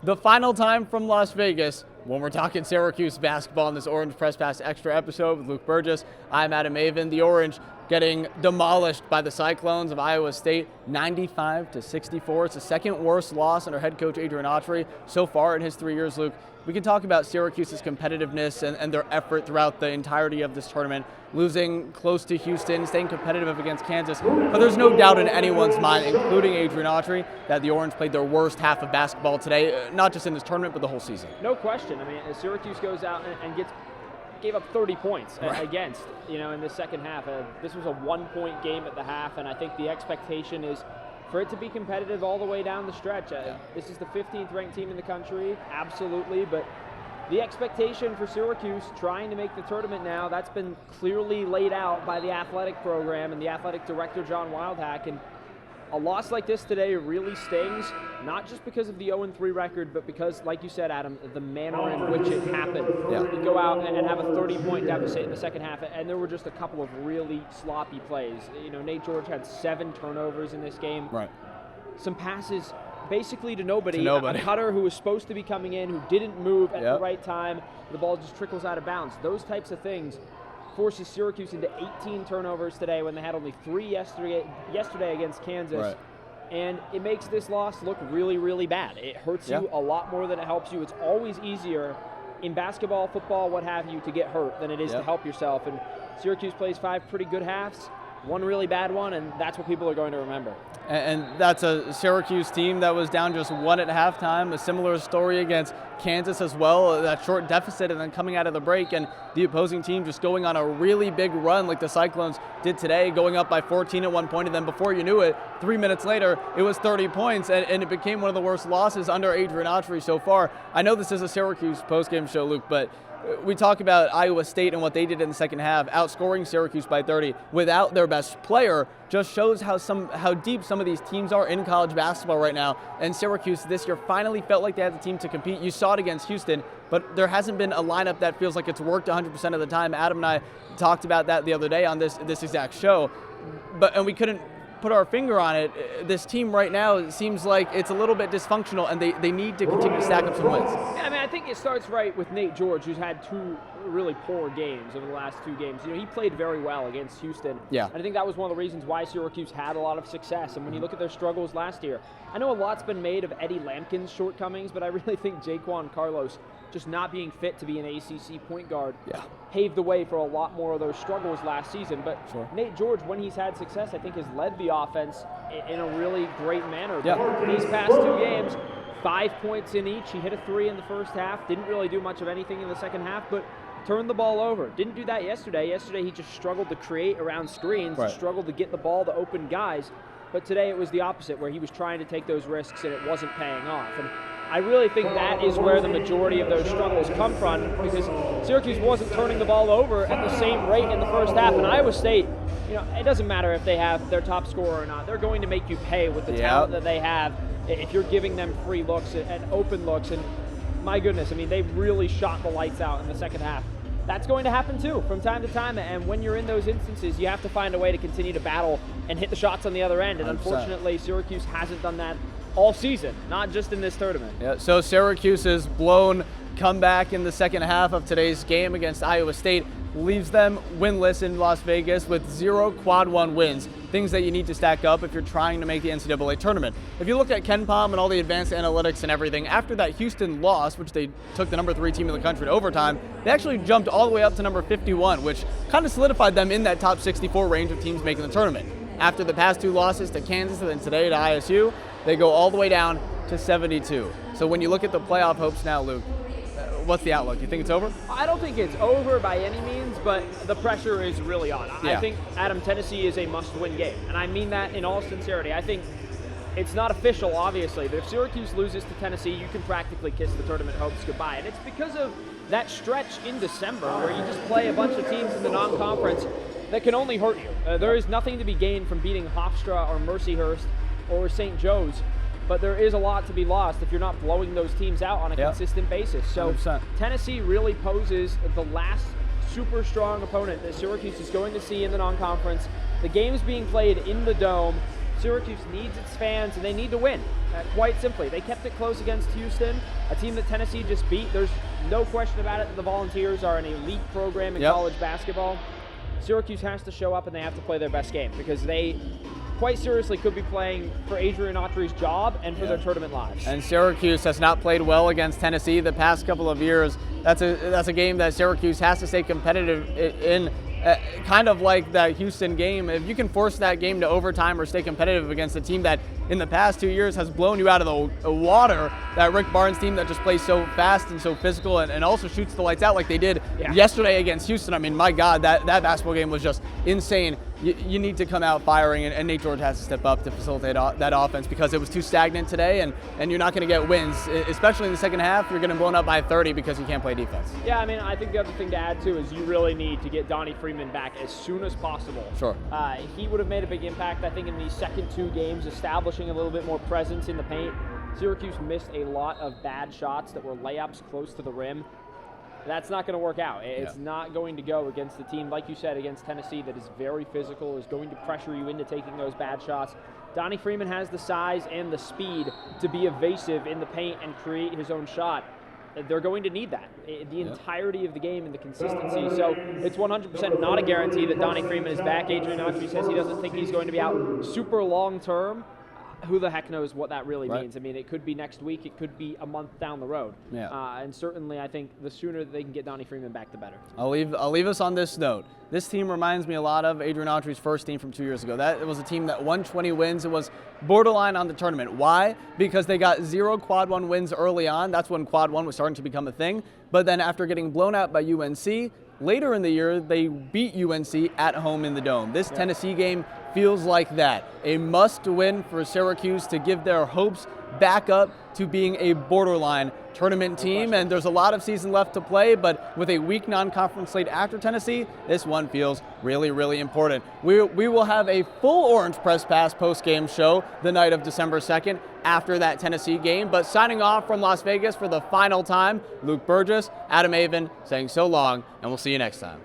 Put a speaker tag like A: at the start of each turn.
A: the final time from Las Vegas when we're talking Syracuse basketball in this Orange Press Pass Extra episode with Luke Burgess. I'm Adam Avin. The Orange getting demolished by the Cyclones of Iowa State, 95-64. It's the second worst loss under head coach Adrian Autry so far in his 3 years, Luke. We can talk about Syracuse's competitiveness and their effort throughout the entirety of this tournament, losing close to Houston, staying competitive against Kansas. But there's no doubt in anyone's mind, including Adrian Autry, that the Orange played their worst half of basketball today, not just in this tournament, but the whole season.
B: No question. I mean, Syracuse goes out and gave up 30 points against, in the second half. This was a 1-point game at the half, and I think the expectation is for it to be competitive all the way down the stretch. This is the 15th ranked team in the country, absolutely, but the expectation for Syracuse trying to make the tournament now, that's been clearly laid out by the athletic program and the athletic director, John Wildhack, and a loss like this today really stings, not just because of the 0-3 record, but because, like you said, Adam, the manner in which it happened. You go out and have a 30-point deficit in the second half, and there were just a couple of really sloppy plays. Nate George had 7 turnovers in this game. Some passes basically to nobody. A cutter who was supposed to be coming in, who didn't move at the right time. The ball just trickles out of bounds. Those types of things forces Syracuse into 18 turnovers today when they had only 3 yesterday against Kansas. And it makes this loss look really, really bad. It hurts you a lot more than it helps you. It's always easier in basketball, football, what have you, to get hurt than it is to help yourself. And Syracuse plays 5 pretty good halves, 1 really bad one, and that's what people are going to remember.
A: And that's a Syracuse team that was down just 1 at halftime. A similar story against Kansas as well, that short deficit and then coming out of the break, and the opposing team just going on a really big run like the Cyclones did today, going up by 14 at one point, and then before you knew it, 3 minutes later, it was 30 points, and it became one of the worst losses under Adrian Autry so far. I know this is a Syracuse postgame show, Luke, but we talk about Iowa State and what they did in the second half, outscoring Syracuse by 30 without their best player, just shows how deep some of these teams are in college basketball right now. And Syracuse this year finally felt like they had the team to compete. You saw it against Houston, but there hasn't been a lineup that feels like it's worked 100% of the time. Adam and I talked about that the other day on this exact show, and we couldn't put our finger on it. This team right now seems like it's a little bit dysfunctional, and they need to continue to stack up some wins.
B: Yeah, I mean, I think it starts right with Nate George, who's had 2 really poor games over the last 2 games. He played very well against Houston. And I think that was one of the reasons why Syracuse had a lot of success. And when you look at their struggles last year, I know a lot's been made of Eddie Lampkin's shortcomings, but I really think Jaquan Carlos just not being fit to be an ACC point guard paved the way for a lot more of those struggles last season. But Nate George, when he's had success, I think has led the offense in a really great manner. These past 2 games, 5 points in each. He hit a 3 in the first half, didn't really do much of anything in the second half, but turned the ball over. Didn't do that yesterday. Yesterday he just struggled to create around screens, struggled to get the ball to open guys. But today it was the opposite, where he was trying to take those risks and it wasn't paying off. And I really think that is where the majority of those struggles come from, because Syracuse wasn't turning the ball over at the same rate in the first half. And Iowa State, it doesn't matter if they have their top scorer or not. They're going to make you pay with the talent that they have if you're giving them free looks and open looks. And my goodness, I mean, they really shot the lights out in the second half. That's going to happen too from time to time, and when you're in those instances, you have to find a way to continue to battle and hit the shots on the other end. And unfortunately, Syracuse hasn't done that all season, not just in this tournament.
A: So Syracuse's blown comeback in the second half of today's game against Iowa State leaves them winless in Las Vegas with 0 quad 1 wins, things that you need to stack up if you're trying to make the NCAA tournament. If you look at KenPom and all the advanced analytics and everything, after that Houston loss, which they took the number 3 team in the country to overtime, they actually jumped all the way up to number 51, which kind of solidified them in that top 64 range of teams making the tournament. After the past 2 losses to Kansas and then today to ISU, they go all the way down to 72. So when you look at the playoff hopes now, Luke, what's the outlook? You think it's over?
B: I don't think it's over by any means, but the pressure is really on. I think, Adam, Tennessee is a must-win game, and I mean that in all sincerity. I think it's not official, obviously, but if Syracuse loses to Tennessee, you can practically kiss the tournament hopes goodbye. And it's because of that stretch in December where you just play a bunch of teams in the non-conference that can only hurt you. There is nothing to be gained from beating Hofstra or Mercyhurst or St. Joe's, but there is a lot to be lost if you're not blowing those teams out on a consistent basis. So
A: 100%.
B: Tennessee really poses the last super strong opponent that Syracuse is going to see in the non-conference. The game's being played in the Dome. Syracuse needs its fans, and they need to win, quite simply. They kept it close against Houston, a team that Tennessee just beat. There's no question about it that the Volunteers are an elite program in college basketball. Syracuse has to show up, and they have to play their best game, because they quite seriously could be playing for Adrian Autry's job and for their tournament lives.
A: And Syracuse has not played well against Tennessee the past couple of years. That's a game that Syracuse has to stay competitive in. Kind of like that Houston game, if you can force that game to overtime or stay competitive against a team that in the past 2 years has blown you out of the water, that Rick Barnes team that just plays so fast and so physical and also shoots the lights out like they did yesterday against Houston. I mean, my God, that basketball game was just insane. You need to come out firing, and Nate George has to step up to facilitate that offense, because it was too stagnant today, and you're not going to get wins, especially in the second half. You're going to blown up by 30 because you can't play defense.
B: Yeah, I mean, I think the other thing to add, too, is you really need to get Donnie Freeman back as soon as possible.
A: Sure.
B: He would have made a big impact, I think, in these second 2 games, establishing a little bit more presence in the paint. Syracuse missed a lot of bad shots that were layups close to the rim. That's not going to work out. It's not going to go against the team, like you said, against Tennessee, that is very physical, is going to pressure you into taking those bad shots. Donnie Freeman has the size and the speed to be evasive in the paint and create his own shot. They're going to need that the entirety of the game and the consistency. So it's 100% not a guarantee that Donnie Freeman is back. Adrian Autry says he doesn't think he's going to be out super long term. Who the heck knows what that really means? I mean, it could be next week. It could be a month down the road. And certainly, I think the sooner that they can get Donnie Freeman back, the better.
A: I'll leave us on this note. This team reminds me a lot of Adrian Autry's first team from 2 years ago. That was a team that won 20 wins. It was borderline on the tournament. Why? Because they got 0 quad 1 wins early on. That's when quad 1 was starting to become a thing. But then after getting blown out by UNC, later in the year, they beat UNC at home in the Dome. This Tennessee game feels like that. A must-win for Syracuse to give their hopes back up to being a borderline tournament team. And there's a lot of season left to play, but with a weak non-conference slate after Tennessee, this one feels really, really important. We will have a full Orange Press Pass post-game show the night of December 2nd after that Tennessee game. But signing off from Las Vegas for the final time, Luke Burgess, Avin, saying so long, and we'll see you next time.